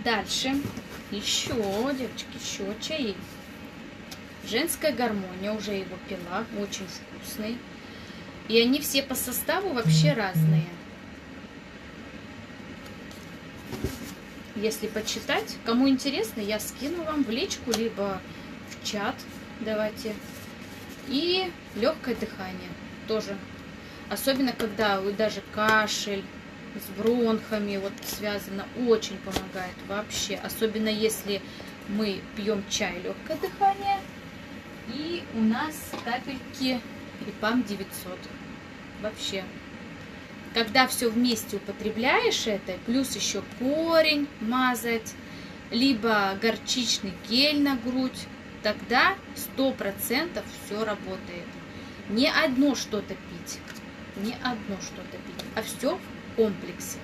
Дальше еще, девочки, еще чаи. Женская гармония, уже его пила, очень вкусный. И они все по составу вообще разные. Если почитать, кому интересно, я скину вам в личку, либо в чат. Давайте. И легкое дыхание тоже. Особенно, когда вы даже кашель с бронхами вот связано, очень помогает вообще. Особенно если мы пьем чай легкое дыхание. И у нас капельки ИПАМ 900. Вообще. Когда все вместе употребляешь это, плюс еще корень мазать, либо горчичный гель на грудь, тогда 100% все работает. Не одно что-то пить, не одно что-то пить, а все в комплексе.